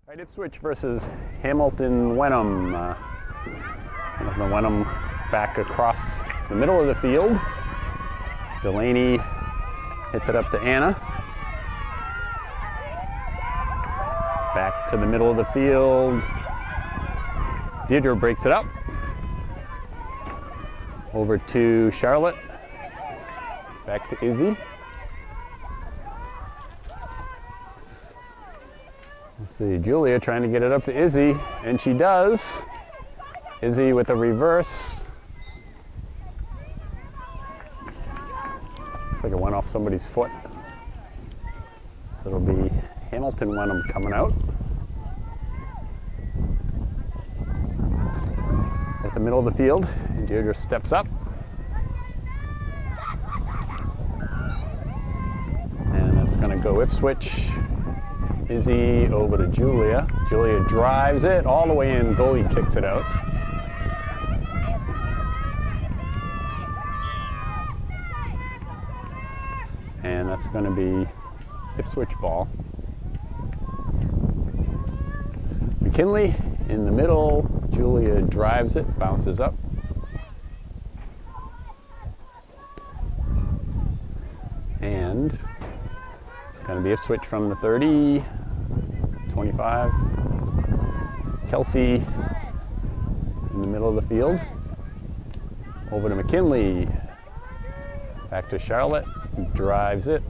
Right, Ipswich versus Hamilton Wenham. Hamilton Wenham back across the middle of the field. Delaney hits it up to Anna. Back to the middle of the field. Deirdre breaks it up. Over to Charlotte. Back to Izzy. Let's see, Julia trying to get it up to Izzy, and she does. Izzy with a reverse. Looks like it went off somebody's foot. So it'll be Hamilton Wenham coming out. At the middle of the field, and Deirdre steps up. And it's going to go Ipswich. Izzy over to Julia. Julia drives it all the way in. Goalie kicks it out. And that's going to be Ipswich ball. McKinley in the middle. Julia drives it, bounces up. And it's going to be Ipswich from the 30, 25. Kelsey in the middle of the field. Over to McKinley. Back to Charlotte. Drives it.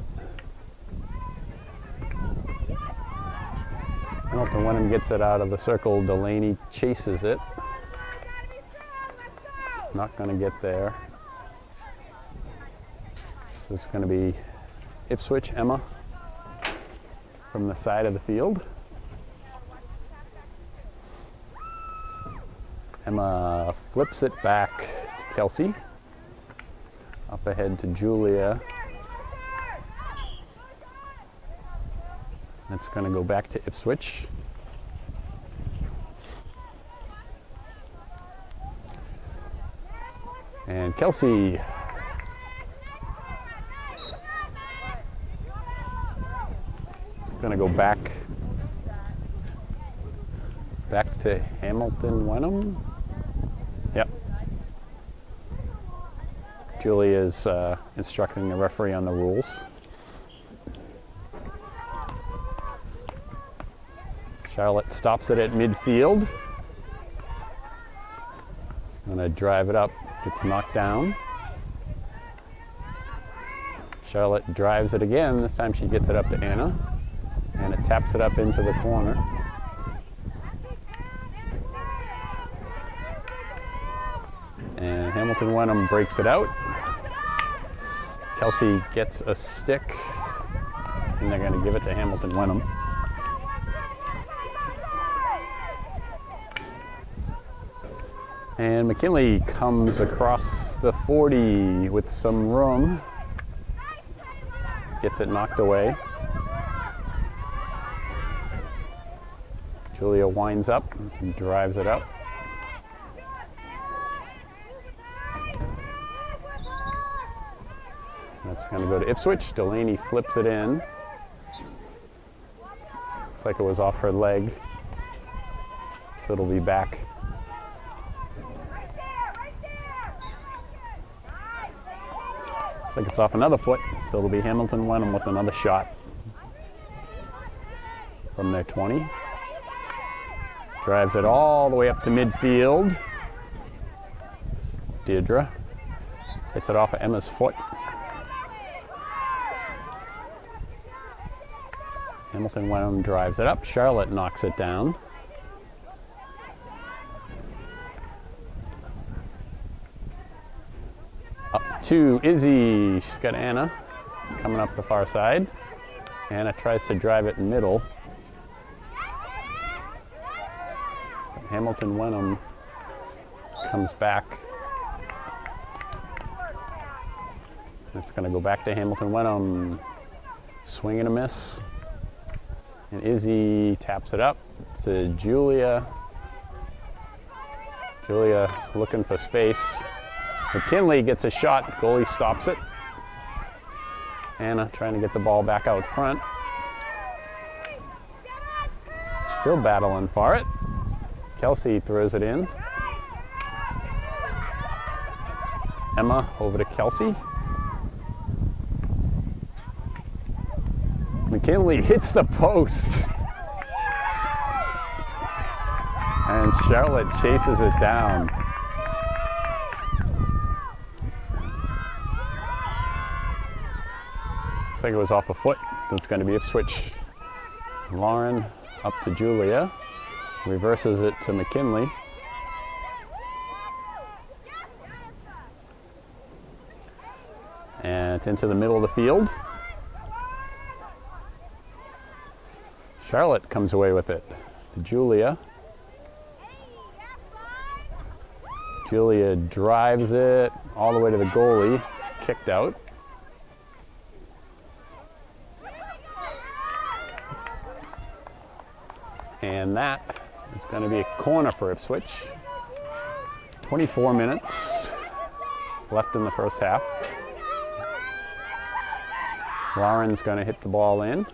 Hamilton Wenham gets it out of the circle. Delaney chases it. Not going to get there. So it's going to be Ipswich, Emma, from the side of the field. Emma flips it back to Kelsey. Up ahead to Julia. It's going to go back to Ipswich. And Kelsey. It's going to go back to Hamilton Wenham. Yep. Julia is instructing the referee on the rules. Charlotte stops it at midfield. She's going to drive it up. Gets knocked down. Charlotte drives it again. This time she gets it up to Anna. And it taps it up into the corner. And Hamilton Wenham breaks it out. Kelsey gets a stick. And they're going to give it to Hamilton Wenham. And McKinley comes across the 40 with some room. Gets it knocked away. Julia winds up and drives it up. That's going to go to Ipswich. Delaney flips it in. Looks like it was off her leg. So it'll be back. Looks like it's off another foot, so it'll be Hamilton Wenham with another shot from their 20. Drives it all the way up to midfield. Deirdre hits it off of Emma's foot. Hamilton Wenham drives it up. Charlotte knocks it down. Up to Izzy. She's got Anna coming up the far side. Anna tries to drive it middle. Hamilton Wenham comes back. It's going to go back to Hamilton Wenham. Swing and a miss. And Izzy taps it up to Julia. Julia looking for space. McKinley gets a shot. Goalie stops it. Anna trying to get the ball back out front. Still battling for it. Kelsey throws it in. Emma over to Kelsey. McKinley hits the post. And Charlotte chases it down. Looks like it was off a foot. It's going to be Ipswich. Lauren up to Julia. Reverses it to McKinley. And it's into the middle of the field. Charlotte comes away with it to Julia. Julia drives it all the way to the goalie. It's kicked out. And that is going to be a corner for Ipswich. 24 minutes left in the first half. Lauren's going to hit the ball in.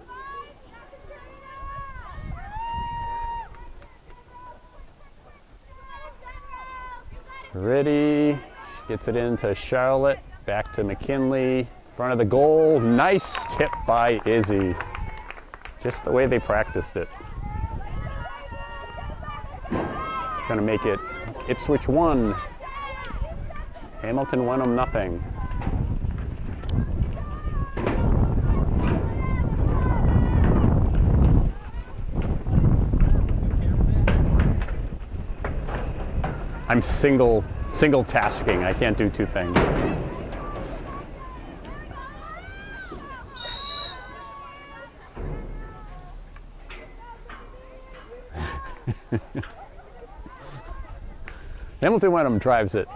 Ready, she gets it into Charlotte, back to McKinley, front of the goal. Nice tip by Izzy. Just the way they practiced it. It's going to make it Ipswich 1, Hamilton Wenham nothing. I'm single tasking. I can't do two things. Hamilton Wenham drives it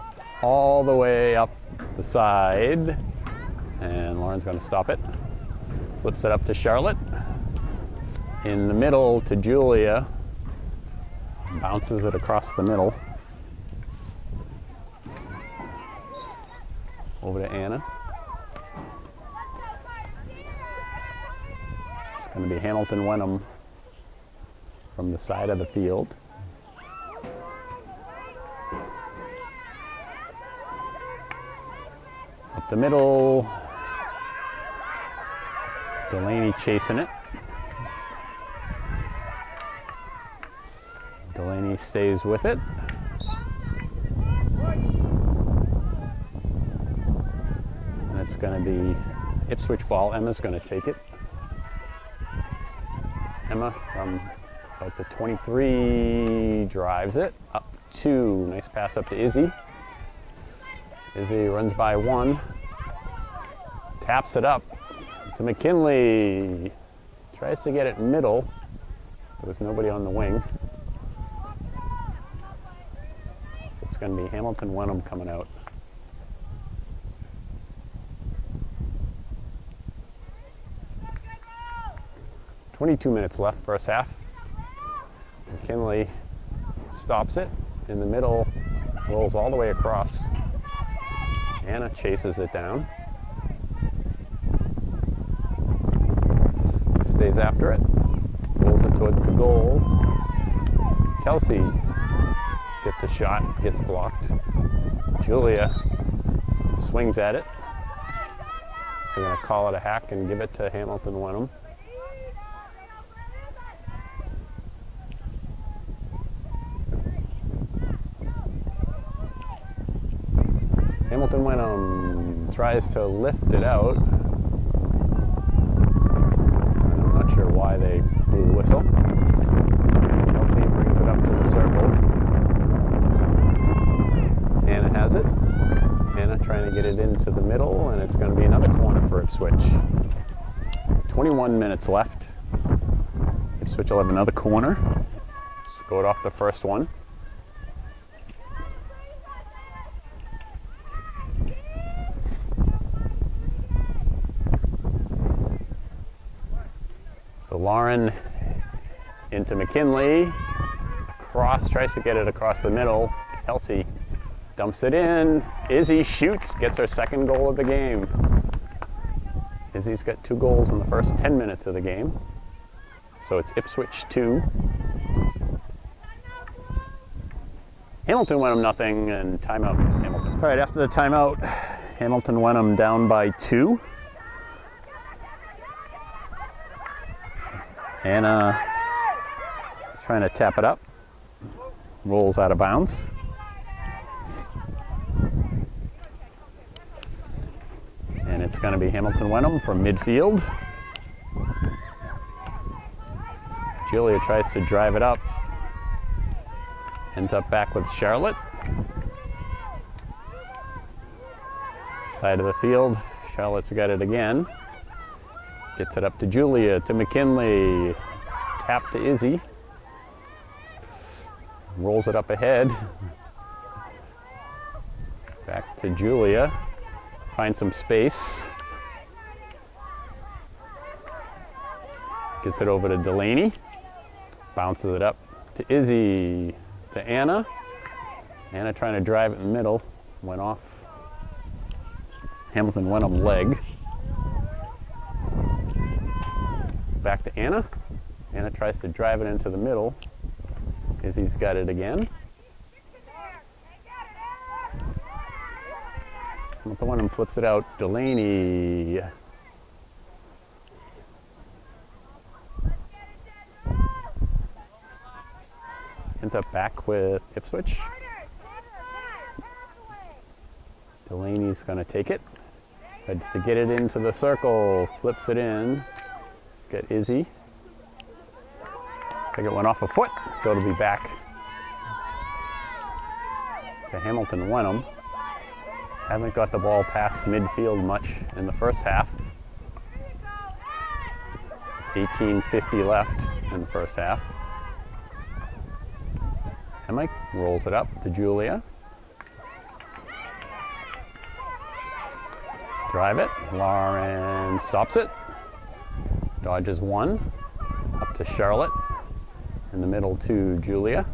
all the way up the side, and Lauren's going to stop it. Flips it up to Charlotte. In the middle to Julia. Bounces it across the middle. Over to Anna. It's going to be Hamilton Wenham from the side of the field. Up the middle. Delaney chasing it. Delaney stays with it. It's going to be Ipswich ball. Emma's going to take it. Emma from about the 23 drives it up 2. Nice pass up to Izzy. Izzy runs by 1. Taps it up to McKinley. Tries to get it middle. There was nobody on the wing. So it's going to be Hamilton Wenham coming out. 22 minutes left, first half. McKinley stops it in the middle, rolls all the way across. Anna chases it down. Stays after it, rolls it towards the goal. Kelsey gets a shot, gets blocked. Julia swings at it. They're going to call it a hack and give it to Hamilton Wenham. Hamilton Wenham tries to lift it out. I'm not sure why they blew the whistle. Kelsey brings it up to the circle. Anna has it. Anna trying to get it into the middle, and it's going to be another corner for Ipswich. 21 minutes left. Ipswich will have another corner. Scored off the first one. So Lauren into McKinley, across, tries to get it across the middle. Kelsey dumps it in. Izzy shoots, gets her second goal of the game. Izzy's got 2 goals in the first 10 minutes of the game. So it's Ipswich 2, Hamilton Wenham nothing, and timeout Hamilton. All right, after the timeout, Hamilton Wenham down by 2. Anna is trying to tap it up. Rolls out of bounds. And it's going to be Hamilton Wenham from midfield. Julia tries to drive it up. Ends up back with Charlotte. Side of the field, Charlotte's got it again. Gets it up to Julia, to McKinley. Tap to Izzy. Rolls it up ahead. Back to Julia. Finds some space. Gets it over to Delaney. Bounces it up to Izzy. To Anna. Anna trying to drive it in the middle. Went off Hamilton Wenham leg. Back to Anna. Anna tries to drive it into the middle. Izzy's got it again. Hamilton Wenham flips it out. Delaney. Ends up back with Ipswich. Delaney's going to take it. Tries to get it into the circle. Flips it in. Let's get Izzy. Looks like it went off a foot, so it'll be back to Hamilton Wenham. Haven't got the ball past midfield much in the first half. 18:50 left in the first half. And Mike rolls it up to Julia. Drive it. Lauren stops it. Dodges one. Up to Charlotte. In the middle to Julia.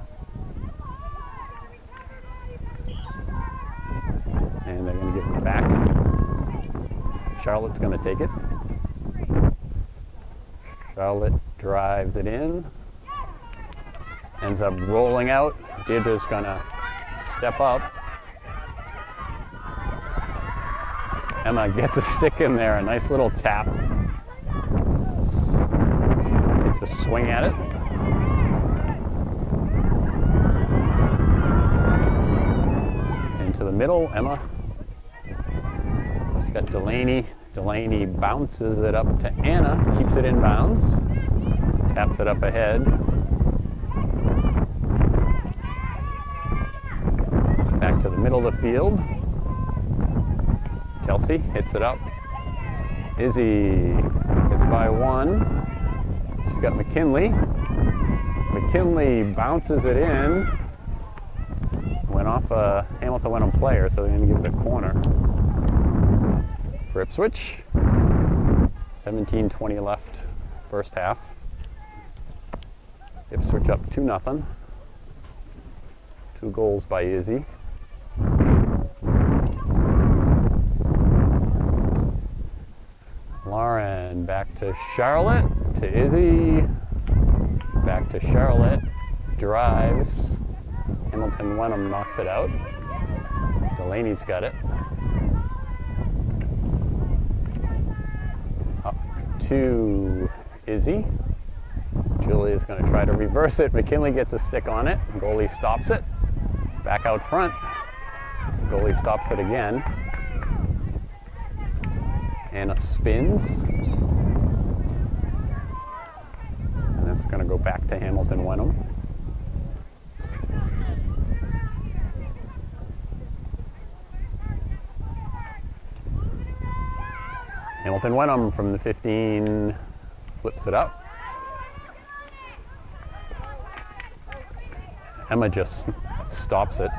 And they're going to give it back. Charlotte's going to take it. Charlotte drives it in. Ends up rolling out. Deirdre's going to step up. Emma gets a stick in there, a nice little tap. Takes a swing at it. Into the middle, Emma. She's got Delaney. Delaney bounces it up to Anna, keeps it in bounds. Taps it up ahead. Back to the middle of the field. Chelsea hits it up. Izzy gets by 1. She's got McKinley. McKinley bounces it in. Went off a Hamilton Wenham player, so they're going to give it a corner for Ipswich. 17:20 left, first half. Ipswich up 2-0. 2 goals by Izzy. Lauren back to Charlotte, to Izzy, back to Charlotte, drives. Hamilton Wenham knocks it out. Delaney's got it. Up to Izzy. Julia's going to try to reverse it. McKinley gets a stick on it. Goalie stops it. Back out front. Goalie stops it again. Anna spins. And that's going to go back to Hamilton Wenham. Hamilton Wenham from the 15 flips it up. Emma just stops it.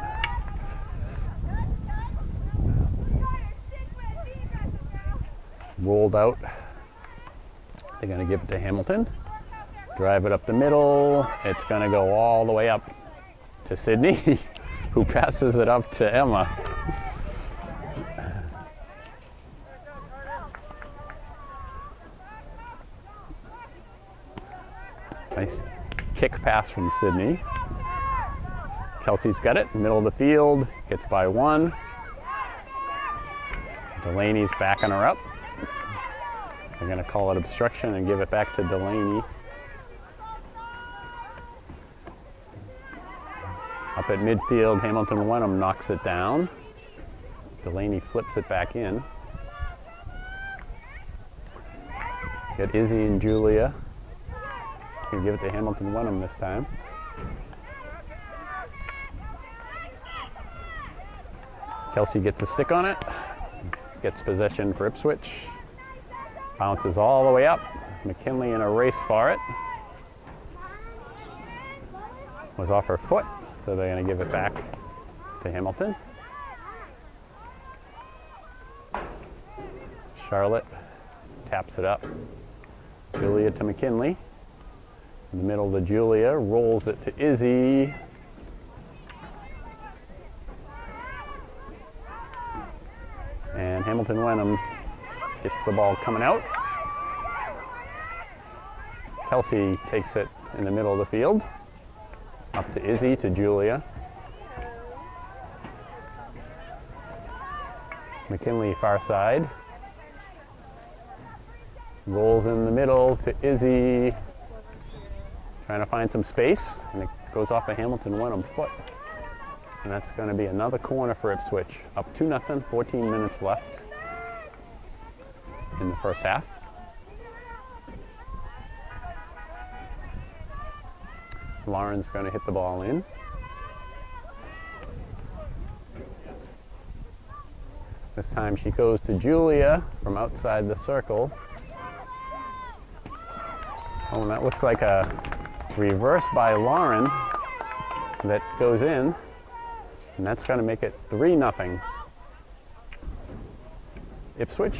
Rolled out. They're going to give it to Hamilton. Drive it up the middle. It's going to go all the way up to Sydney, who passes it up to Emma. Nice kick pass from Sydney. Kelsey's got it, middle of the field, gets by 1. Delaney's backing her up. They're going to call it obstruction and give it back to Delaney. Up at midfield, Hamilton Wenham knocks it down. Delaney flips it back in. Got Izzy and Julia. Gonna give it to Hamilton Wenham this time. Kelsey gets a stick on it. Gets possession for Ipswich. Bounces all the way up. McKinley in a race for it. Was off her foot, so they're going to give it back to Hamilton. Charlotte taps it up. Julia to McKinley. In the middle to Julia, rolls it to Izzy. And Hamilton Wenham gets the ball coming out. Kelsey takes it in the middle of the field. Up to Izzy, to Julia. McKinley far side. Rolls in the middle to Izzy. Trying to find some space, and it goes off a Hamilton Wenham foot. And that's going to be another corner for Ipswich. Up 2-0, 14 minutes left in the first half. Lauren's going to hit the ball in. This time she goes to Julia from outside the circle. Oh, and that looks like a reverse by Lauren that goes in. And that's going to make it 3-0. Ipswich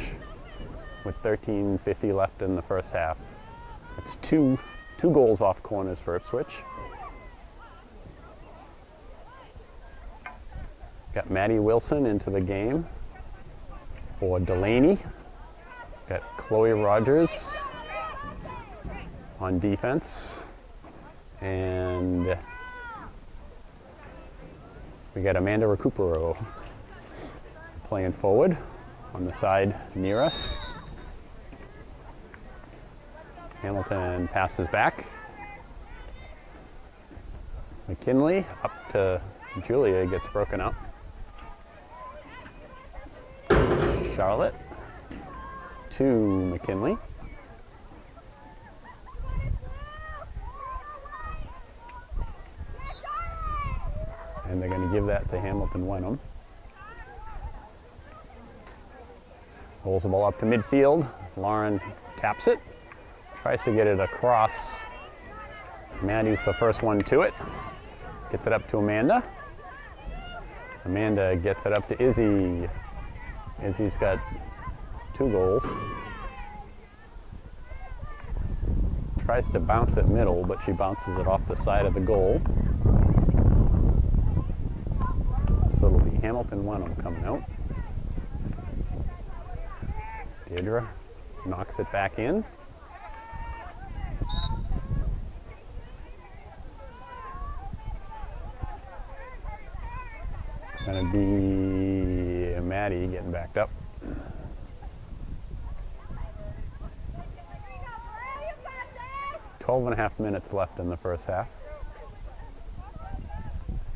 with 13:50 left in the first half. It's two goals off corners for Ipswich. Got Maddie Wilson into the game for Delaney. Got Chloe Rogers on defense. And we got Amanda Recupero playing forward on the side near us. Hamilton passes back. McKinley up to Julia, gets broken up. Charlotte to McKinley. And they're going to give that to Hamilton Wenham. Rolls the ball up to midfield. Lauren taps it. Tries to get it across. Maddie's the first one to it. Gets it up to Amanda. Amanda gets it up to Izzy. Izzy's got 2 goals. Tries to bounce it middle, but she bounces it off the side of the goal. So it'll be Hamilton Wenham coming out. Deirdre knocks it back in. It's going to be Maddie getting backed up. Twelve and a half minutes left in the first half.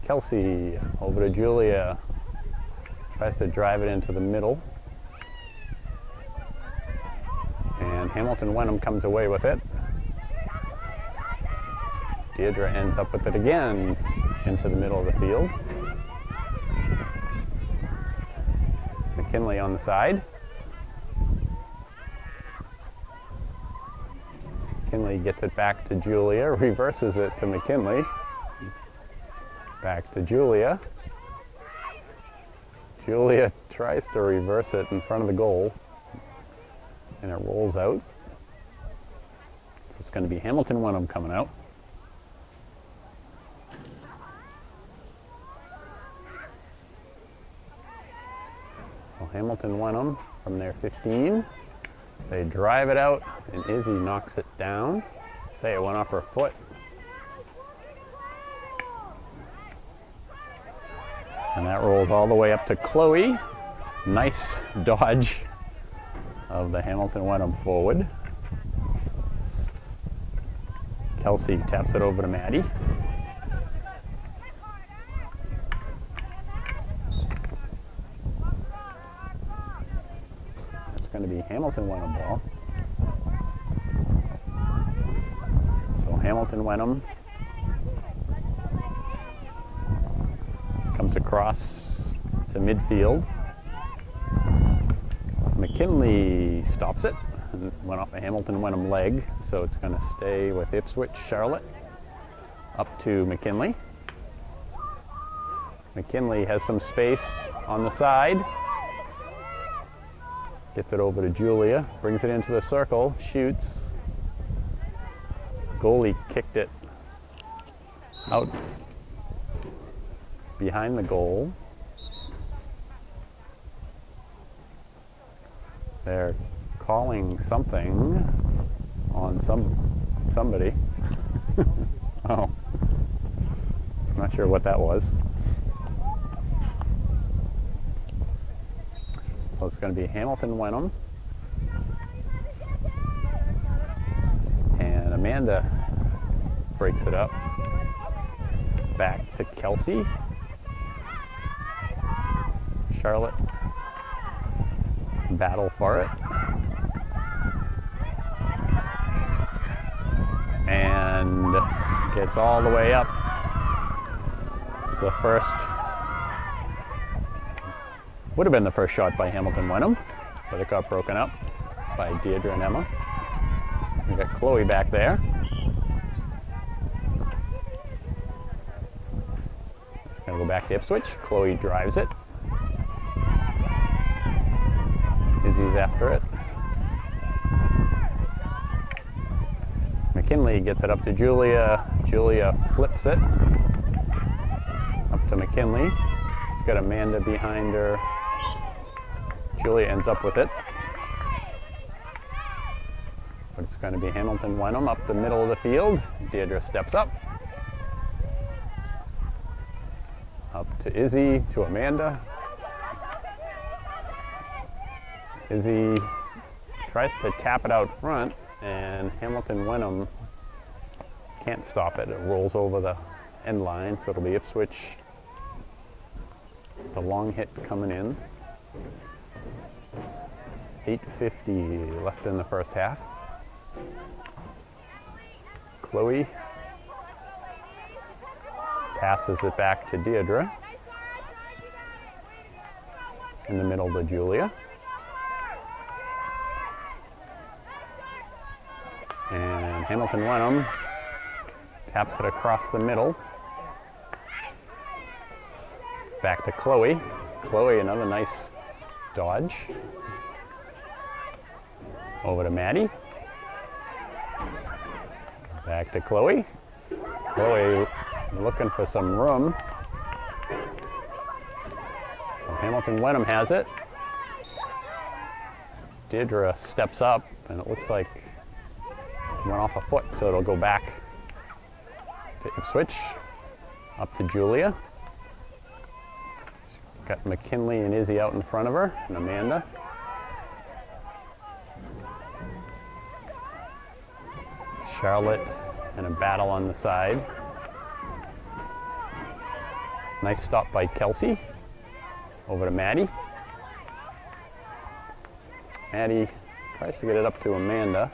Kelsey over to Julia. Tries to drive it into the middle. And Hamilton Wenham comes away with it. Deirdre ends up with it again into the middle of the field. McKinley on the side. McKinley gets it back to Julia, reverses it to McKinley. Back to Julia. Julia tries to reverse it in front of the goal, and it rolls out. So it's going to be Hamilton Wenham coming out. So Hamilton Wenham from their 15. They drive it out, and Izzy knocks it down. Say it went off her foot. And that rolls all the way up to Chloe. Nice dodge of the Hamilton Wenham forward. Kelsey taps it over to Maddie. It's going to be Hamilton Wenham ball. So Hamilton Wenham comes across to midfield. McKinley stops it and went off a Hamilton Wenham leg, so it's going to stay with Ipswich. Charlotte up to McKinley. McKinley has some space on the side. Gets it over to Julia, brings it into the circle, shoots. Goalie kicked it out behind the goal. They're calling something on somebody. Oh, I'm not sure what that was. So it's going to be Hamilton Wenham. And Amanda breaks it up. Back to Kelsey. Charlotte battle for it. And gets all the way up. It's the first, would have been the first shot by Hamilton Wenham, but it got broken up by Deirdre and Emma. We got Chloe back there. It's going to go back to Ipswich. Chloe drives it. Izzy's after it. McKinley gets it up to Julia. Julia flips it up to McKinley. She's got Amanda behind her. Julia ends up with it. But it's going to be Hamilton Wenham up the middle of the field. Deirdre steps up. Up to Izzy, to Amanda. Izzy tries to tap it out front, and Hamilton Wenham can't stop it. It rolls over the end line, so it'll be Ipswich. The long hit coming in. 8:50 left in the first half. Chloe passes it back to Deirdre. In the middle to Julia. And Hamilton Wenham taps it across the middle. Back to Chloe. Chloe, another nice dodge. Over to Maddie. Back to Chloe. Chloe looking for some room. So Hamilton Wenham has it. Deirdre steps up, and it looks like went off a foot, so it'll go back to Ipswich. Up to Julia. She's got McKinley and Izzy out in front of her, and Amanda. Charlotte and a battle on the side. Nice stop by Kelsey. Over to Maddie. Maddie tries to get it up to Amanda.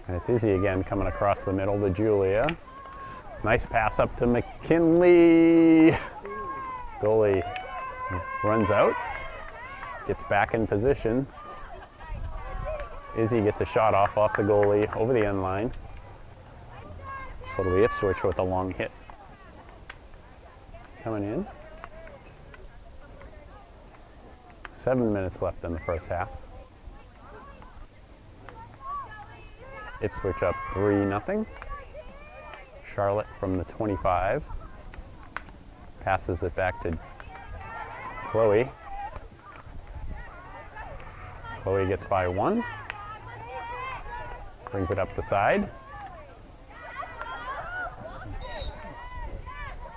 And it's Izzy again coming across the middle to Julia. Nice pass up to McKinley. Goalie runs out. Gets back in position. Izzy gets a shot off the goalie over the end line. So it'll be Ipswich with a long hit. Coming in. 7 minutes left in the first half. Ipswich up 3-0. Charlotte from the 25. Passes it back to Chloe. Chloe gets by one. Brings it up the side.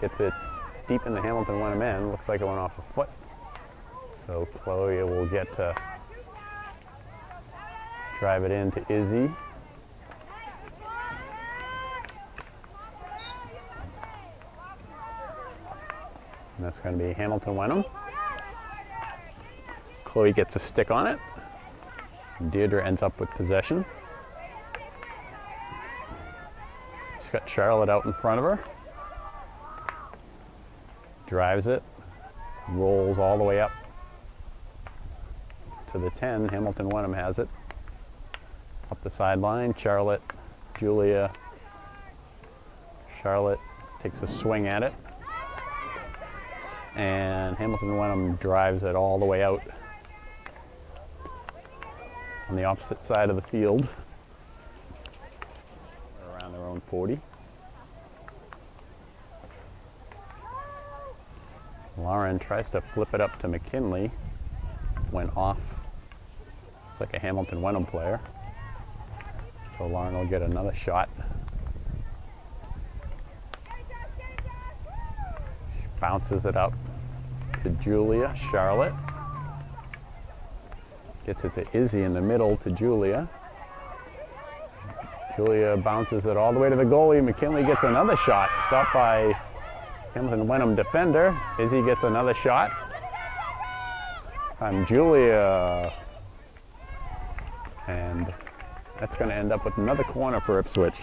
gets it deep in the Hamilton Wenham end. Looks like it went off a foot. So Chloe will get to drive it into Izzy. And that's going to be Hamilton Wenham. Chloe gets a stick on it. Deirdre ends up with possession. She's got Charlotte out in front of her. Drives it. Rolls all the way up to the 10. Hamilton Wenham has it. Up the sideline. Charlotte, Julia. Charlotte takes a swing at it. And Hamilton Wenham drives it all the way out on the opposite side of the field, around their own 40. Lauren tries to flip it up to McKinley, went off. It's like a Hamilton Wenham player. So Lauren will get another shot. She bounces it up to Julia. Charlotte gets it to Izzy in the middle to Julia. Julia bounces it all the way to the goalie. McKinley gets another shot, stopped by Hamilton Wenham defender. Izzy gets another shot. Julia. And that's going to end up with another corner for Ipswich.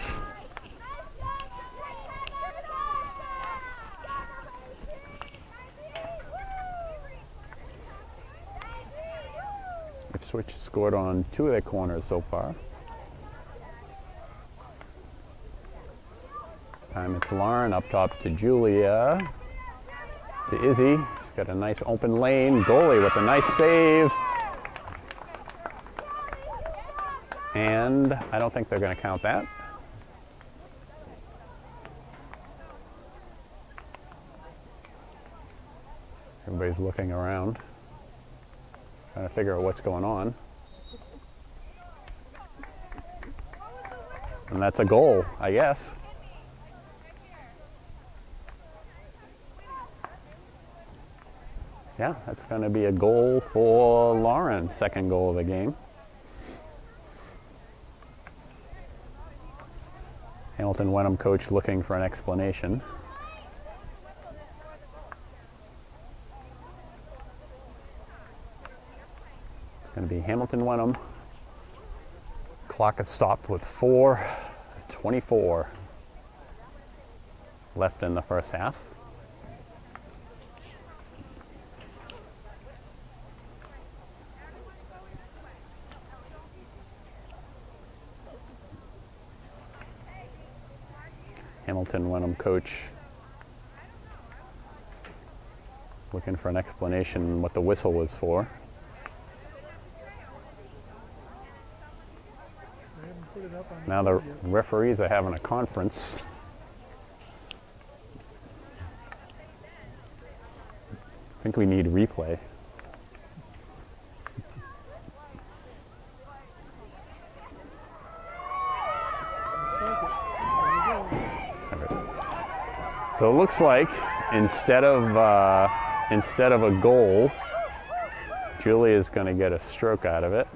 Ipswich scored on 2 of their corners so far. This time it's Lauren up top to Julia. To Izzy. She's got a nice open lane. Goalie with a nice save. And I don't think they're going to count that. Everybody's looking around, trying to figure out what's going on. And that's a goal, I guess. Yeah, that's going to be a goal for Lauren, second goal of the game. Hamilton Wenham coach looking for an explanation. It's going to be Hamilton Wenham. Clock is stopped with 4:24 left in the first half. Hamilton Wenham coach looking for an explanation what the whistle was for. Now the referees are having a conference. I think we need replay. So it looks like instead of a goal, Julie is going to get a stroke out of it.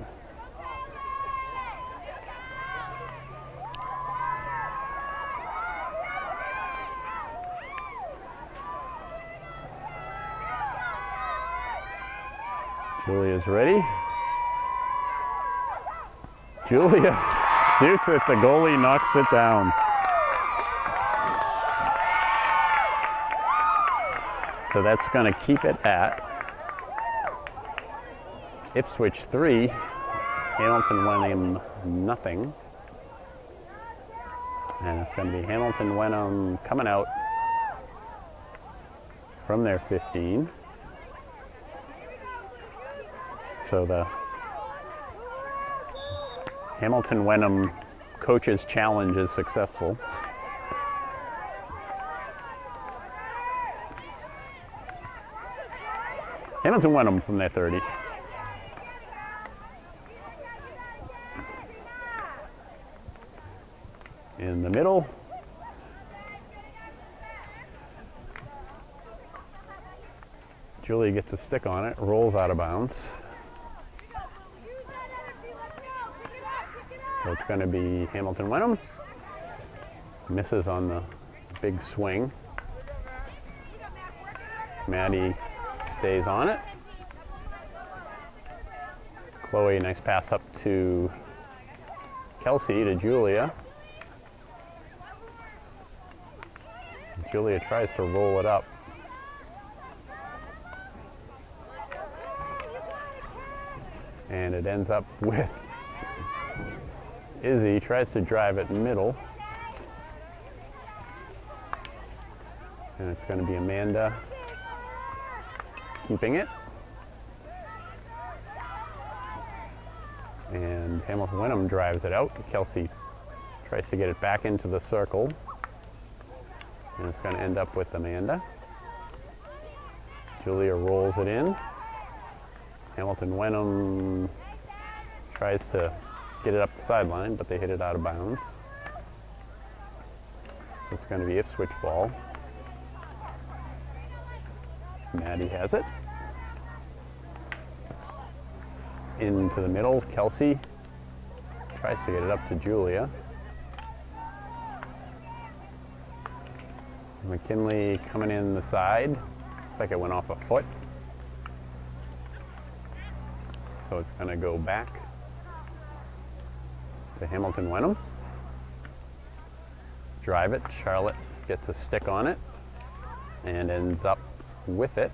Julia's ready. Julia shoots it. The goalie knocks it down. So that's going to keep it at Ipswich 3, Hamilton Wenham nothing. And it's going to be Hamilton Wenham coming out from their 15. So the Hamilton Wenham coach's challenge is successful. Hamilton Wenham from their 30. In the middle, Julia gets a stick on it, rolls out of bounds. So it's going to be Hamilton Wenham. Misses on the big swing. Maddie stays on it. Chloe, nice pass up to Kelsey to Julia. Julia tries to roll it up. And it ends up with Izzy, tries to drive it middle. And it's going to be Amanda keeping it. And Hamilton Wenham drives it out. Kelsey tries to get it back into the circle. And it's going to end up with Amanda. Julia rolls it in. Hamilton Wenham tries to get it up the sideline, but they hit it out of bounds. So it's going to be Ipswich ball. Maddie has it. Into the middle, Kelsey tries to get it up to Julia. McKinley coming in the side. Looks like it went off a foot. So it's going to go back to Hamilton Wenham. Drive it. Charlotte gets a stick on it and ends up with it.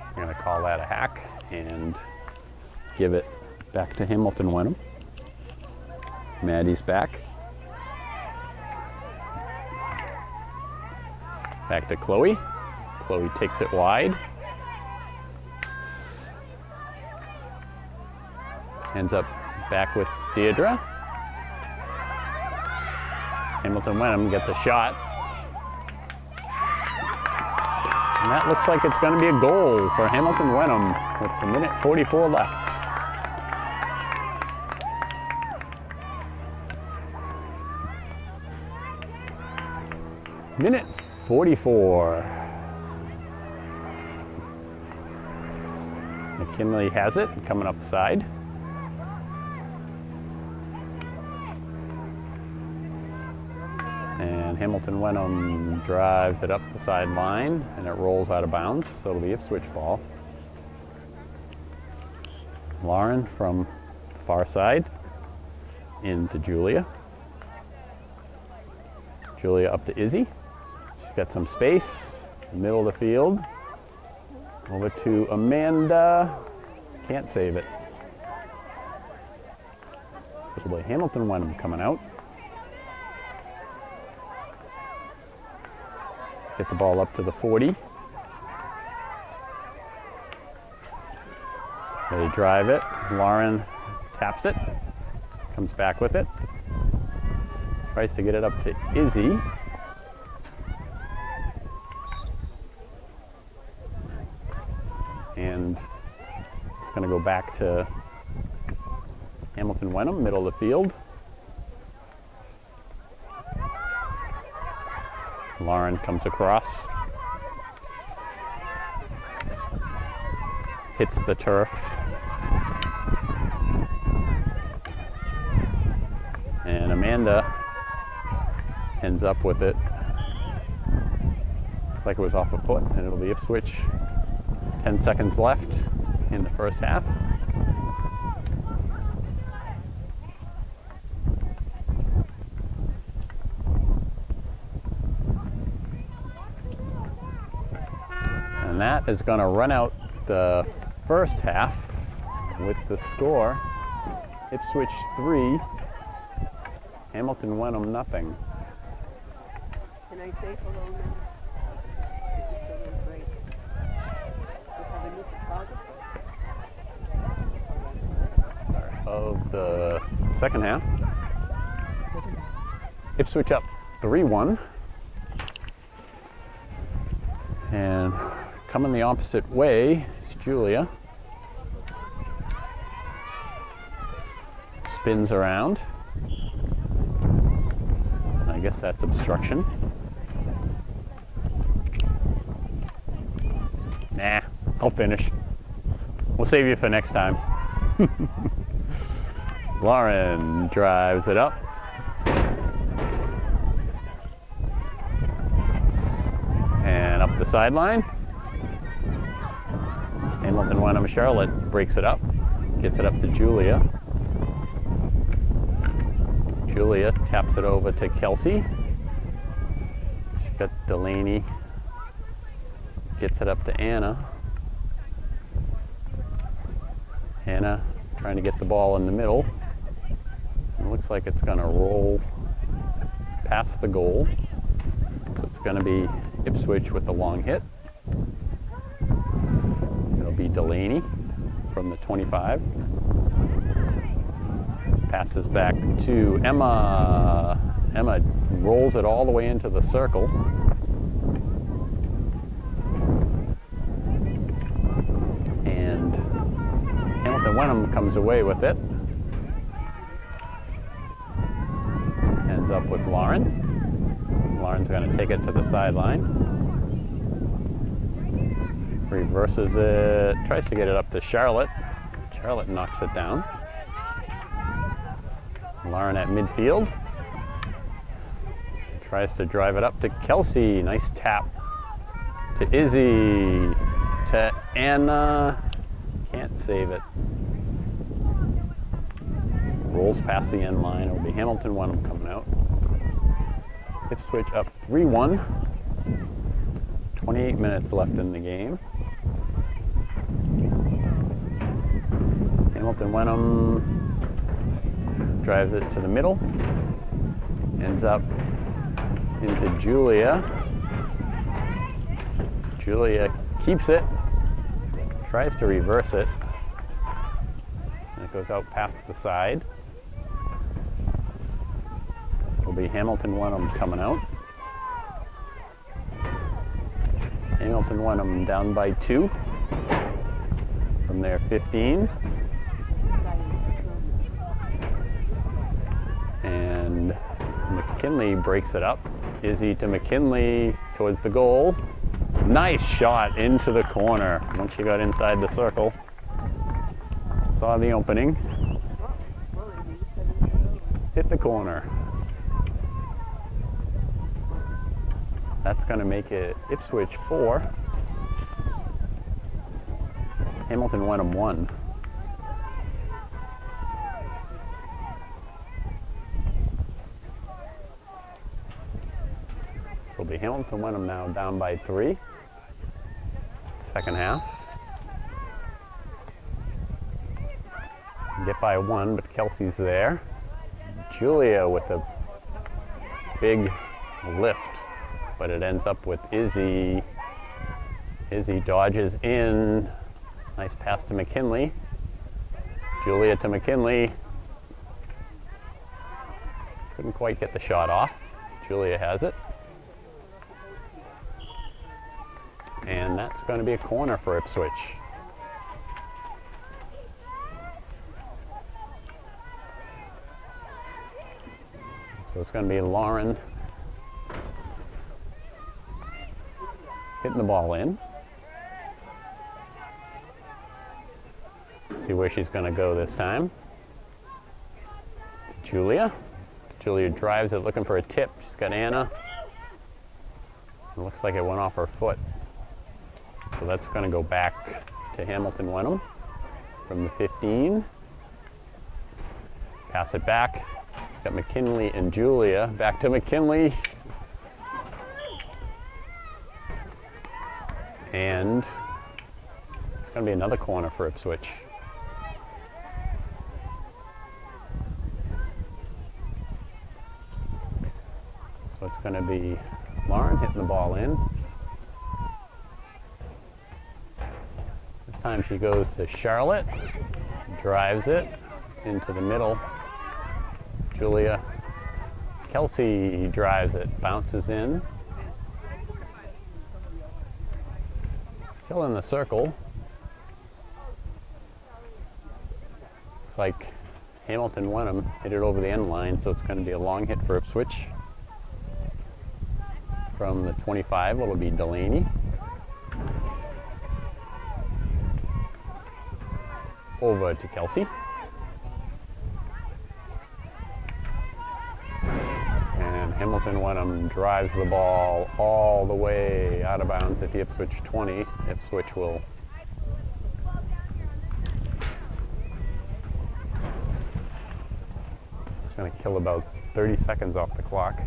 I'm going to call that a hack and give it back to Hamilton Wenham. Maddie's back. Back to Chloe. Chloe takes it wide. Ends up back with Deirdre. Hamilton Wenham gets a shot. And that looks like it's going to be a goal for Hamilton Wenham with a minute 44 left. Minute 44. McKinley has it, coming up the side. And Hamilton Wenham drives it up the sideline, and it rolls out of bounds, so it'll be Ipswich ball. Lauren from the far side into Julia. Julia up to Izzy. She's got some space, middle of the field. Over to Amanda. Can't save it. It'll be Hamilton Wenham coming out. Get the ball up to the 40. They drive it. Lauren taps it. Comes back with it. Tries to get it up to Izzy. And it's going to go back to Hamilton Wenham, middle of the field. Lauren comes across, hits the turf, and Amanda ends up with it. Looks like it was off a foot, and it'll be Ipswich. 10 seconds left in the first half. And that is going to run out the first half with the score Ipswich 3, Hamilton Wenham nothing. Can I say hello now? This is so really great. We have a new photographer. Start of the second half. Ipswich up 3-1. And coming the opposite way is Julia. Spins around. I guess that's obstruction. I'll finish. We'll save you for next time. Lauren drives it up. And up the sideline. Hamilton Wenham Charlotte breaks it up. Gets it up to Julia. Julia taps it over to Kelsey. She's got Delaney. Gets it up to Anna. Anna trying to get the ball in the middle. It looks like it's going to roll past the goal. So it's going to be Ipswich with the long hit. It'll be Delaney from the 25. Passes back to Emma. Emma rolls it all the way into the circle. And Hamilton Wenham comes away with it. Ends up with Lauren. Lauren's going to take it to the sideline. Reverses it, tries to get it up to Charlotte. Charlotte knocks it down. Lauren at midfield. Tries to drive it up to Kelsey. Nice tap to Izzy. To Anna. Can't save it. Rolls past the end line. It'll be Hamilton Wenham coming out. Ipswich up 3-1. 28 minutes left in the game. Hamilton Wenham drives it to the middle, ends up into Julia. Julia keeps it, tries to reverse it, and it goes out past the side. This will be Hamilton Wenham coming out. Hamilton Wenham down by 2 from their 15. And McKinley breaks it up. Izzy to McKinley towards the goal. Nice shot into the corner once she got inside the circle. Saw the opening. Hit the corner. That's going to make it Ipswich 4. Hamilton Wenham 1. Will be Hamilton Wenham now down by 3. Second half. Get by 1, but Kelsey's there. Julia with a big lift, but it ends up with Izzy. Izzy dodges in. Nice pass to McKinley. Julia to McKinley. Couldn't quite get the shot off. Julia has it. And that's going to be a corner for Ipswich. So it's going to be Lauren hitting the ball in. See where she's going to go this time. To Julia. Julia drives it looking for a tip. She's got Anna. It looks like it went off her foot. So that's going to go back to Hamilton Wenham from the 15. Pass it back. Got McKinley and Julia. Back to McKinley. And it's going to be another corner for Ipswich. So it's going to be Lauren hitting the ball in. This time she goes to Charlotte, drives it into the middle. Julia, Kelsey drives it, bounces in. Still in the circle. Looks like Hamilton Wenham hit it over the end line, so it's going to be a long hit for Ipswich. From the 25, it'll be Delaney. over to Kelsey. And Hamilton Wenham drives the ball all the way out of bounds at the Ipswich 20. Ipswich will it's going to kill about 30 seconds off the clock.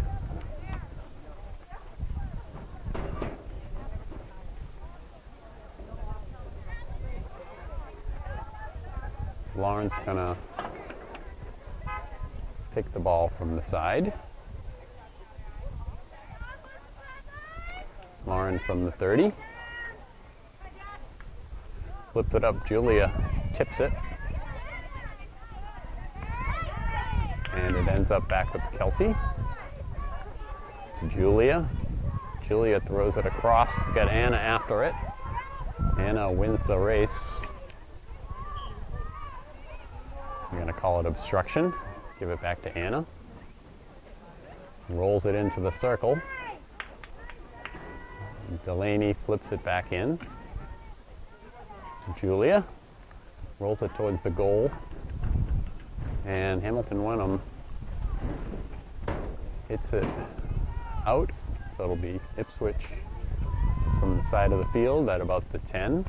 Lauren's going to take the ball from the side. Lauren from the 30. Flips it up. Julia tips it. And it ends up back with Kelsey. To Julia. Julia throws it across to get Anna after it. Anna wins the race. I'm going to call it obstruction. Give it back to Anna. Rolls it into the circle. Delaney flips it back in. Julia rolls it towards the goal. And Hamilton Wenham hits it out. So it'll be Ipswich from the side of the field at about the 10.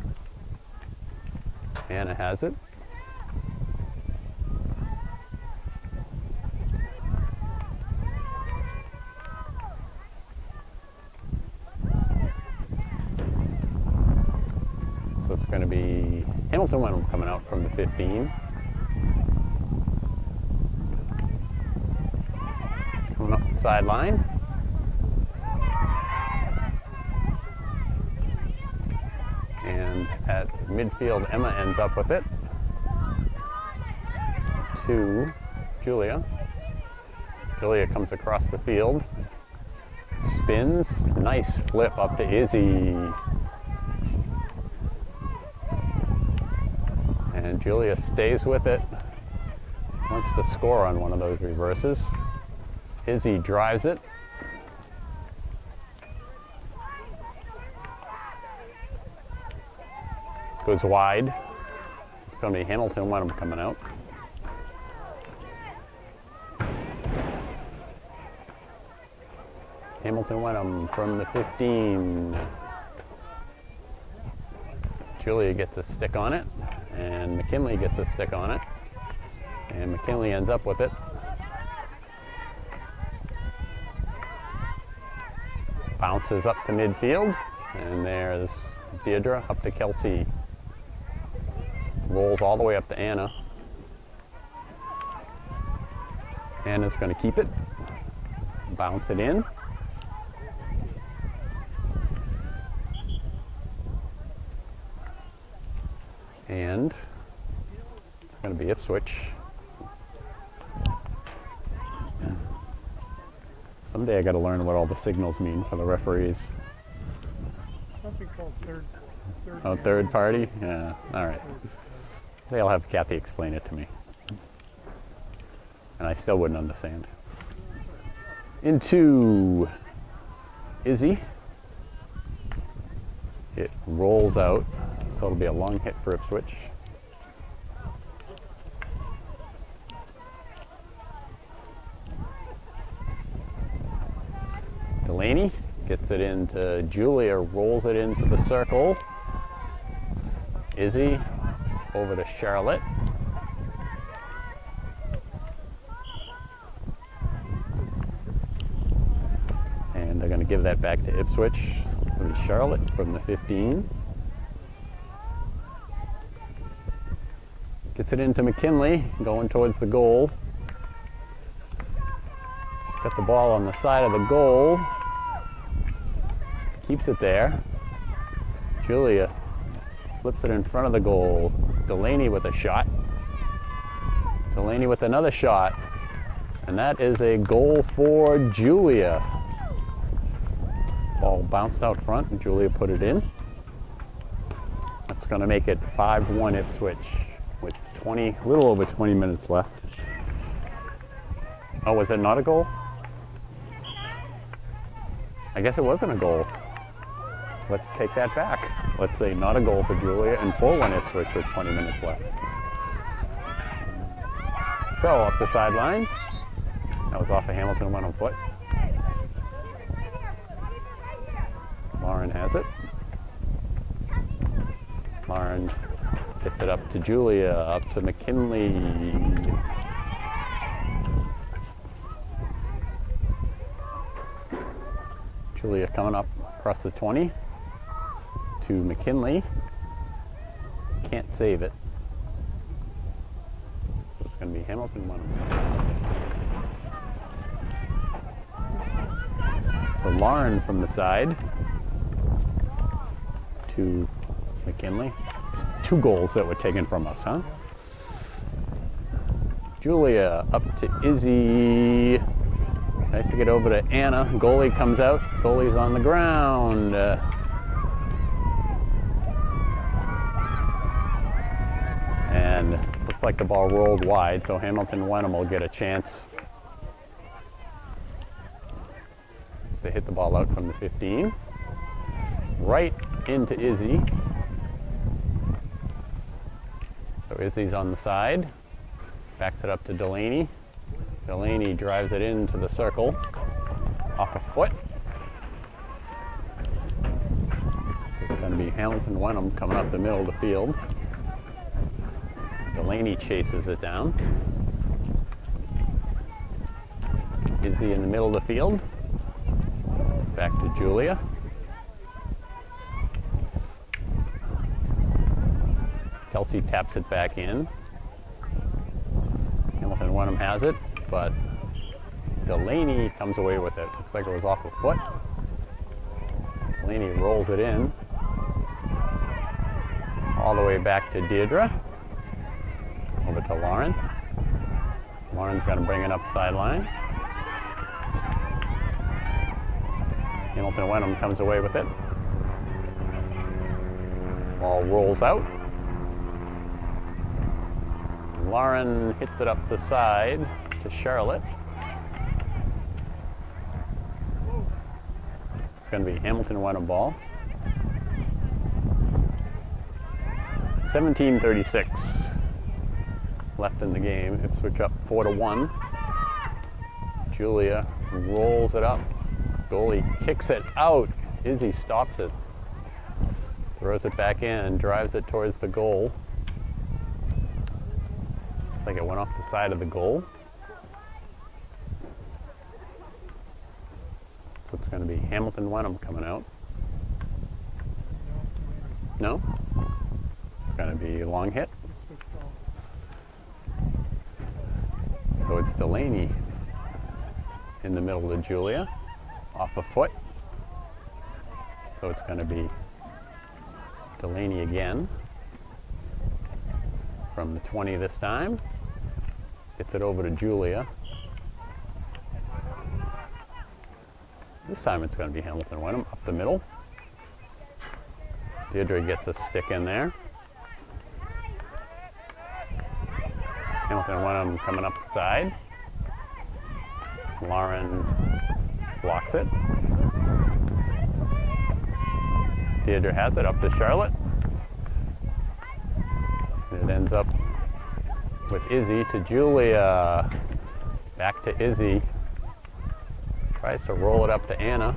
Anna has it. So it's going to be Hamilton Wenham coming out from the 15. Coming up the sideline. And at midfield, Emma ends up with it. To Julia. Julia comes across the field. Spins. Nice flip up to Izzy. And Julia stays with it. Wants to score on one of those reverses. Izzy drives it. Goes wide. It's going to be Hamilton Wenham coming out. Hamilton Wenham from the 15. Julia gets a stick on it, and McKinley gets a stick on it, and McKinley ends up with it. Bounces up to midfield, and there's Deirdre up to Kelsey. Rolls all the way up to Anna. Anna's going to keep it. Bounce it in. And it's going to be Ipswich. Someday I got to learn what all the signals mean for the referees. Something called third party? Yeah, all right. They'll have Kathy explain it to me. And I still wouldn't understand. Into Izzy. It rolls out, so it'll be a long hit for Ipswich. Delaney gets it into Julia, rolls it into the circle. Izzy over to Charlotte. And they're going to give that back to Ipswich. It'll be Charlotte from the 15. Gets it into McKinley, going towards the goal. She's got the ball on the side of the goal. Keeps it there. Julia flips it in front of the goal. Delaney with a shot. Delaney with another shot. And that is a goal for Julia. Ball bounced out front and Julia put it in. That's going to make it 5-1 Ipswich with a little over 20 minutes left. Oh, was it not a goal? I guess it wasn't a goal. Let's take that back. Let's say not a goal for Julia and 4-1 Ipswich with 20 minutes left. So off the sideline. That was off a Hamilton Wenham foot. Lauren has it. Lauren gets it up to Julia, up to McKinley. Julia coming up across the 20 to McKinley. Can't save it. So it's going to be Hamilton Wenham. So Lauren from the side to McKinley. It's 2 goals that were taken from us, huh? Julia up to Izzy. Nice to get over to Anna. Goalie comes out. Goalie's on the ground. And looks like the ball rolled wide, so Hamilton Wenham will get a chance to hit the ball out from the 15. Right into Izzy. So Izzy's on the side. Backs it up to Delaney. Delaney drives it into the circle. Off a foot. So it's going to be Hamilton Wenham coming up the middle of the field. Delaney chases it down. Izzy in the middle of the field. Back to Julia. Kelsey taps it back in. Hamilton Wenham has it, but Delaney comes away with it. Looks like it was off a foot. Delaney rolls it in. All the way back to Deirdre. Over to Lauren. Lauren's going to bring it up the sideline. Hamilton Wenham comes away with it. Ball rolls out. Lauren hits it up the side to Charlotte. It's going to be Hamilton Wenham ball. 17:36 left in the game. Ipswich up 4-1. Julia rolls it up. Goalie kicks it out. Izzy stops it. Throws it back in, drives it towards the goal. Looks like it went off the side of the goal. So it's going to be Hamilton Wenham coming out. No? It's going to be a long hit. So it's Delaney in the middle of Julia, off a foot. So it's going to be Delaney again, from the 20 this time. Gets it over to Julia. This time it's going to be Hamilton Wenham, up the middle. Deirdre gets a stick in there. Hamilton Wenham coming up the side. Lauren blocks it. Deirdre has it up to Charlotte. And it ends up with Izzy to Julia. Back to Izzy. Tries to roll it up to Anna.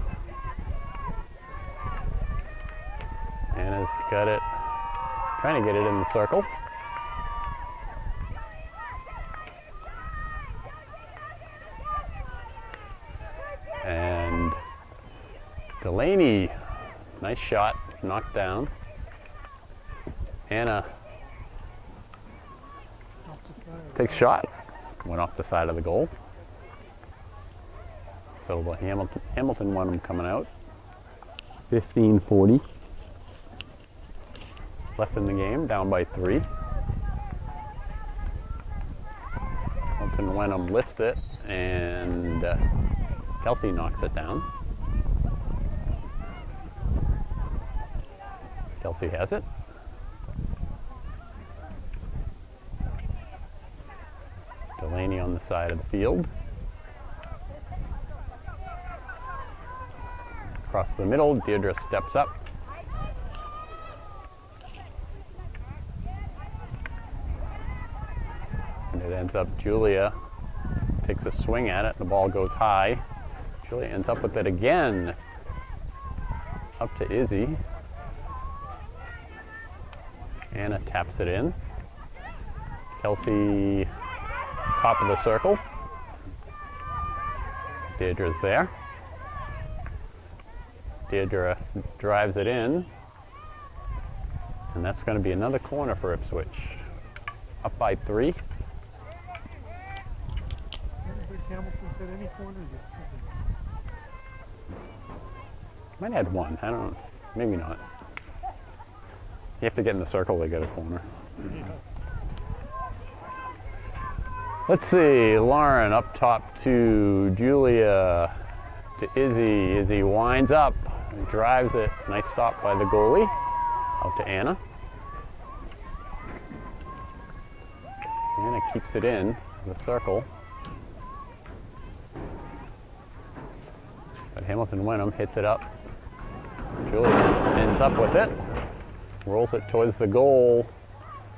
Anna's got it. Trying to get it in the circle. And Delaney, nice shot, knocked down. Anna takes shot, went off the side of the goal. So the Hamilton Wenham coming out. 15:40 left in the game, down by 3. Hamilton Wenham lifts it, and Kelsey knocks it down. Kelsey has it. Delaney on the side of the field. Across the middle, Deirdre steps up. And It ends up Julia takes a swing at it. The ball goes high. Julia ends up with it again. Up to Izzy. Anna taps it in. Kelsey, top of the circle. Deirdre's there. Deirdre drives it in. And that's going to be another corner for Ipswich. Up by 3. I don't think Hamilton's hit any corners yet. Might have had one. I don't know. Maybe not. You have to get in the circle to get a corner. Yeah. Let's see. Lauren up top to Julia, to Izzy. Izzy winds up, drives it. Nice stop by the goalie. Out to Anna. Anna keeps it in the circle. But Hamilton Wenham hits it up. Julia ends up with it. Rolls it towards the goal.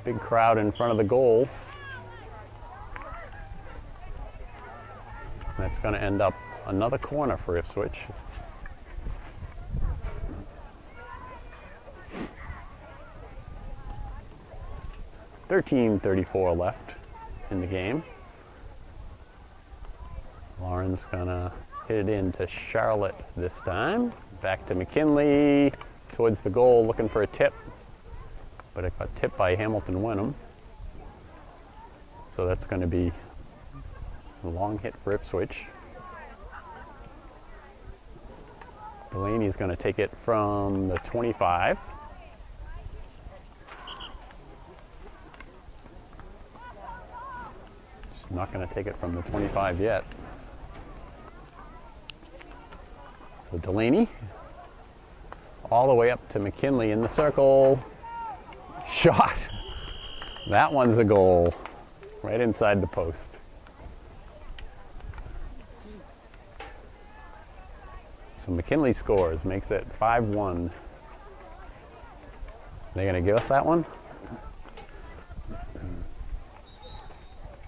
Big crowd in front of the goal. That's going to end up another corner for Ipswich. .34 left in the game. Lauren's gonna hit it into Charlotte this time. Back to McKinley, towards the goal, looking for a tip. But it got tipped by Hamilton Wenham. So that's going to be a long hit for Ipswich. Delaney's going to take it from the 25. Just not going to take it from the 25 yet. So Delaney, all the way up to McKinley in the circle. Shot. That one's a goal. Right inside the post. So McKinley scores, makes it 5-1. They gonna give us that one?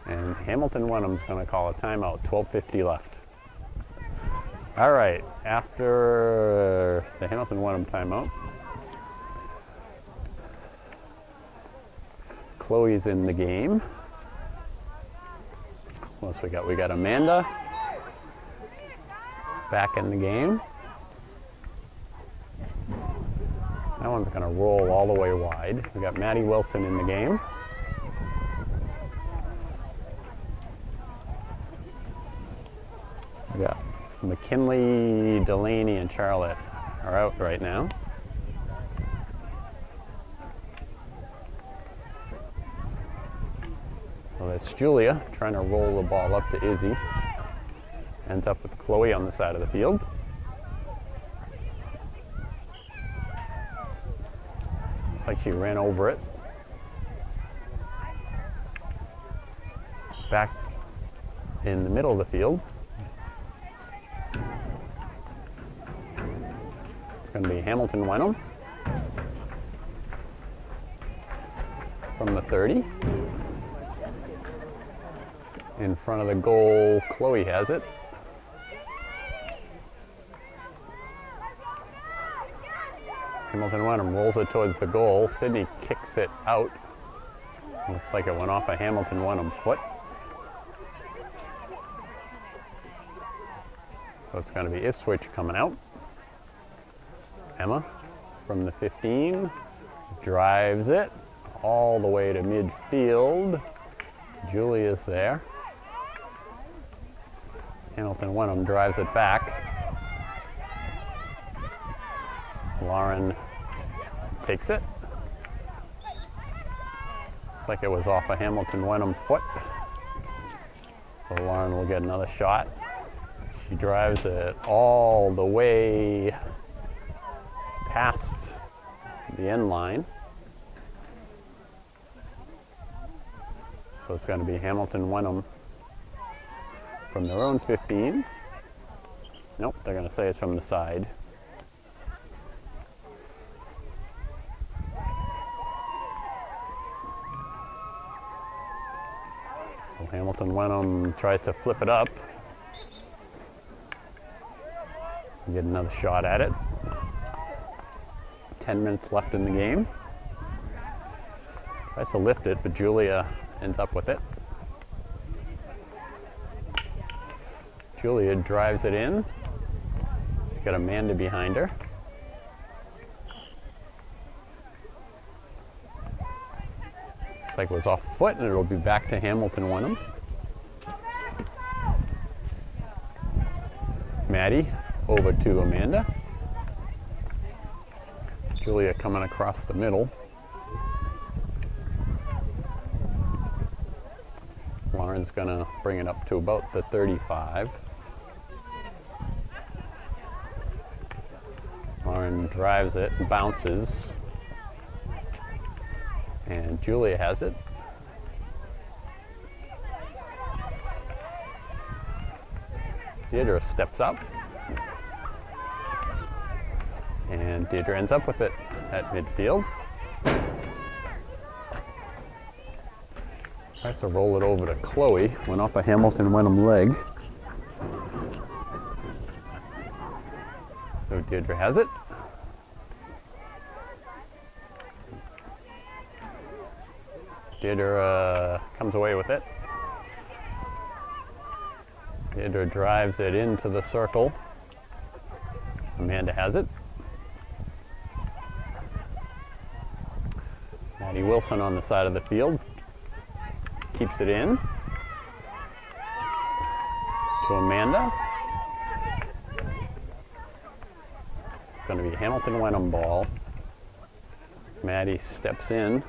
And Hamilton Wenham's gonna call a timeout, 12:50 left. All right, after the Hamilton Wenham timeout, Chloe's in the game. What else we got? We got Amanda back in the game. That one's going to roll all the way wide. We got Maddie Wilson in the game. We got McKinley, Delaney, and Charlotte are out right now. So that's Julia trying to roll the ball up to Izzy. Ends up with Chloe on the side of the field. Looks like she ran over it. Back in the middle of the field. It's going to be Hamilton Wenham from the 30. In front of the goal, Chloe has it. Hamilton Wenham rolls it towards the goal. Sydney kicks it out. Looks like it went off a Hamilton Wenham foot. So it's going to be Ipswich coming out. Emma from the 15 drives it all the way to midfield. Julia's there. Hamilton Wenham drives it back. Lauren takes it. Looks like it was off a Hamilton Wenham foot. So Lauren will get another shot. She drives it all the way past the end line. So it's going to be Hamilton Wenham from their own 15. Nope, they're going to say it's from the side. So So Hamilton Wenham tries to flip it up. Get another shot at it. 10 minutes left in the game. Tries to lift it, but Julia ends up with it. Julia drives it in. She's got Amanda behind her. Looks like it was off foot, and it'll be back to Hamilton Wenham. Maddie over to Amanda. Julia coming across the middle. Lauren's gonna bring it up to about the 35. Lauren drives it, bounces, and Julia has it. Deirdre steps up, and Deirdre ends up with it at midfield. Tries to roll it over to Chloe, went off a Hamilton Wenham leg. So Deirdre has it. Deirdre comes away with it. Deirdre drives it into the circle. Amanda has it. Maddie Wilson on the side of the field. Keeps it in. To Amanda. It's going to be Hamilton Wenham ball. Maddie steps in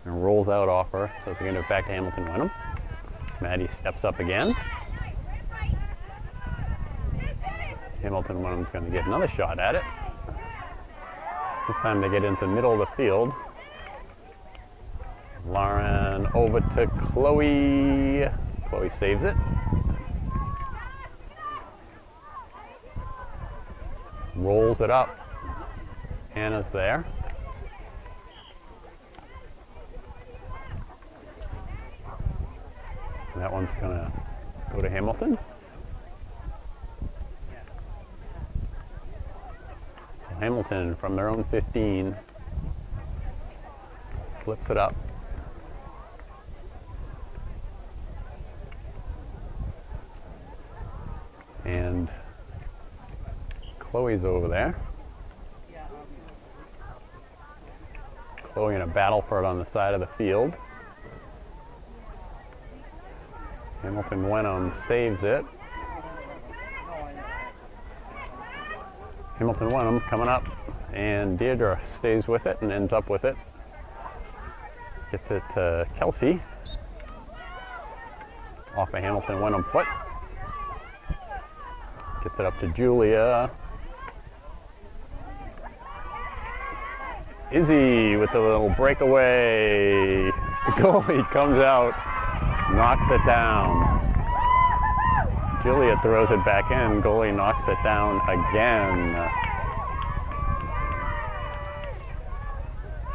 and rolls out off her, so we're going to get it back to Hamilton Wenham. Maddie steps up again. Hamilton Wenham's going to get another shot at it. This time they get into the middle of the field. Lauren over to Chloe. Chloe saves it. Rolls it up. Anna's there. And that one's going to go to Hamilton. So Hamilton, from their own 15, flips it up. And Chloe's over there. Chloe in a battle for it on the side of the field. Hamilton Wenham saves it. Hamilton Wenham coming up, and Deirdre stays with it and ends up with it. Gets it to Kelsey. Off a Hamilton Wenham foot. Gets it up to Julia. Izzy with the little breakaway. The goalie comes out, knocks it down. Julia throws it back in. Goalie knocks it down again.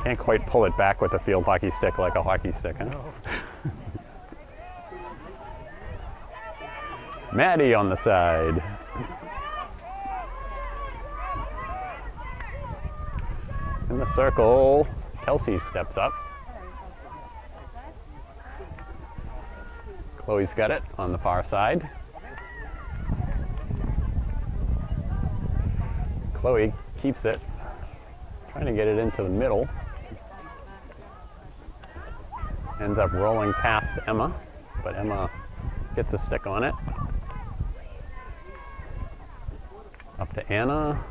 Can't quite pull it back with a field hockey stick like a hockey stick, huh? No. Maddie on the side. In the circle, Kelsey steps up. Chloe's got it on the far side. Chloe keeps it, trying to get it into the middle. Ends up rolling past Emma, but Emma gets a stick on it. Up to Anna.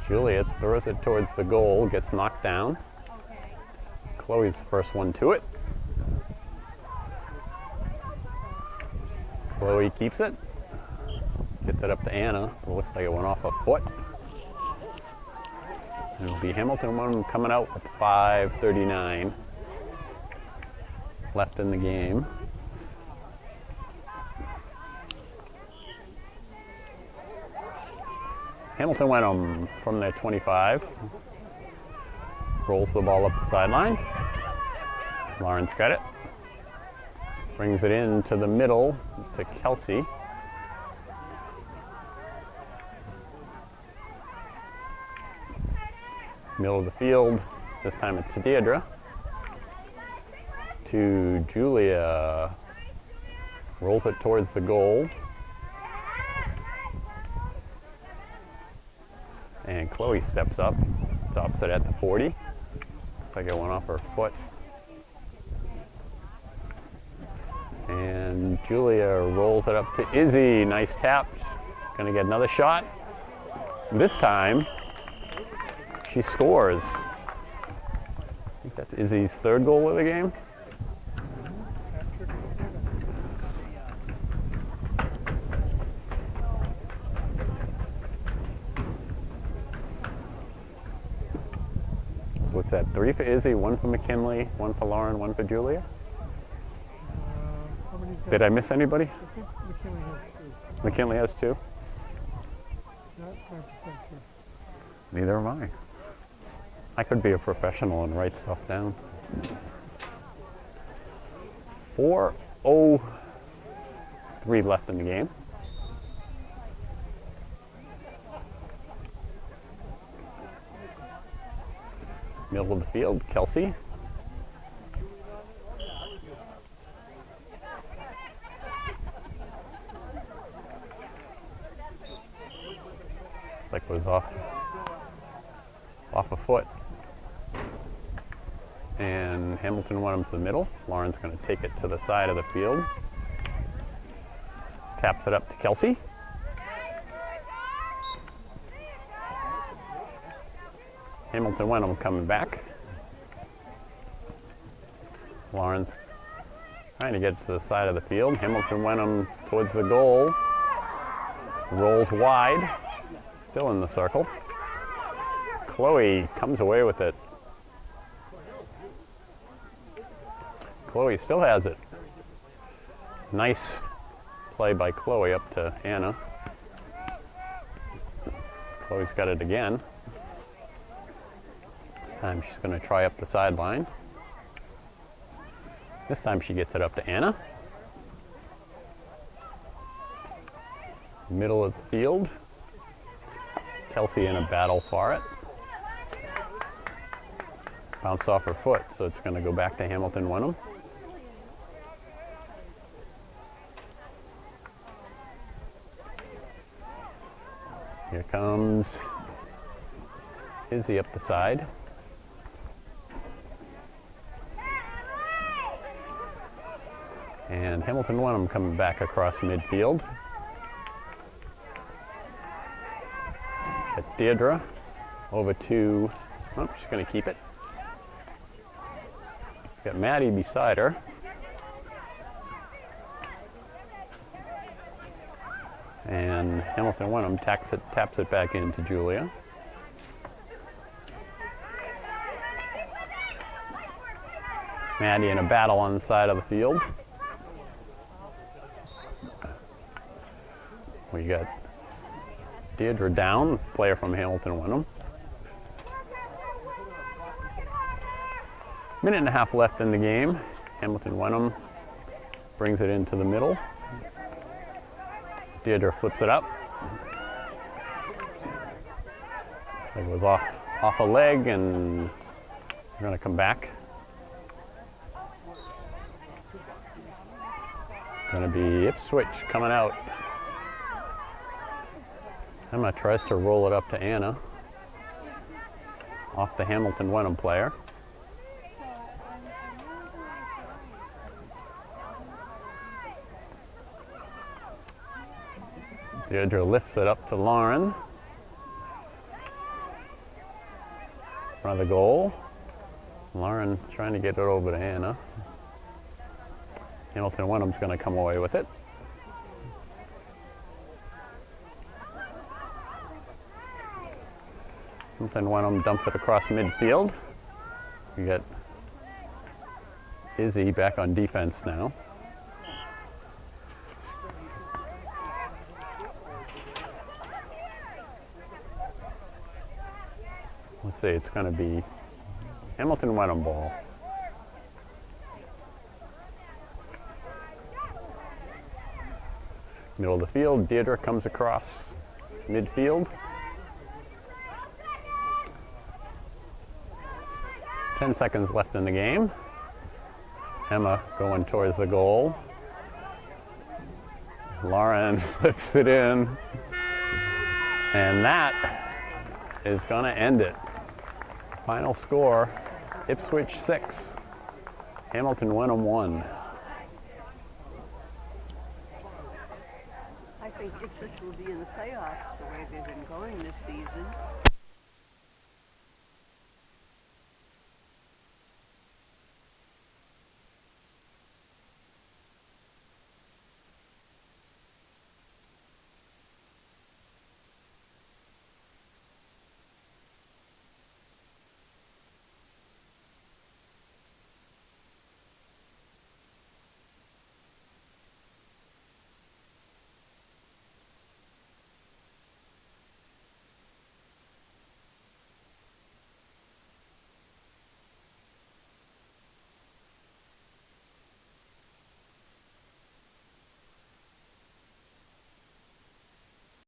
Julia throws it towards the goal, gets knocked down. Chloe's the first one to it. Chloe keeps it. Gets it up to Anna. It looks like it went off a foot. It'll be Hamilton Wenham coming out with 5:39 left in the game. Hamilton Wenham from their 25. Rolls the ball up the sideline. Lauren's got it. Brings it into the middle to Kelsey. Middle of the field. This time it's Deirdre. To Julia. Rolls it towards the goal. And Chloe steps up. Stops it at the 40. Looks like it went off her foot. And Julia rolls it up to Izzy. Nice tap. Gonna get another shot. This time, she scores. I think that's Izzy's third goal of the game. So what's that? 3 for Izzy, 1 for McKinley, 1 for Lauren, 1 for Julia? How many's got? Did I miss anybody? I think McKinley has 2. McKinley has 2. Not 100% sure. Neither am I. I could be a professional and write stuff down. 4:03 left in the game. Middle of the field, Kelsey. Looks like it was off a foot. And Hamilton went him to the middle. Lauren's going to take it to the side of the field. Taps it up to Kelsey. Hamilton Wenham coming back. Lauren's trying to get to the side of the field. Hamilton Wenham towards the goal. Rolls wide. Still in the circle. Chloe comes away with it. Chloe still has it. Nice play by Chloe up to Anna. Chloe's got it again. This time she's going to try up the sideline. This time she gets it up to Anna. Middle of the field. Kelsey in a battle for it. Bounced off her foot, so it's going to go back to Hamilton Wenham. Here comes Izzy up the side. And Hamilton Wenham coming back across midfield. At Deirdre over to, oh, she's going to keep it. Got Maddie beside her. And Hamilton Wenham taps it back into Julia. Maddie in a battle on the side of the field. We got Deirdre down, player from Hamilton Wenham. Minute and a half left in the game. Hamilton Wenham brings it into the middle. Deirdre flips it up. Looks like it was off a leg, and we're going to come back. It's going to be Ipswich coming out. Emma tries to roll it up to Anna. Off the Hamilton Wenham player. Deirdre lifts it up to Lauren. Front of the goal. Lauren trying to get it over to Anna. Hamilton Wenham's going to come away with it. Hamilton Wenham dumps it across midfield. We get Izzy back on defense now. Let's see, it's going to be Hamilton Wenham ball. Middle of the field, Deirdre comes across midfield. 10 seconds left in the game. Emma going towards the goal. Lauren flips it in. And that is going to end it. Final score, Ipswich 6, Hamilton Wenham 1. I think Ipswich will be in the playoffs the way they've been going this season.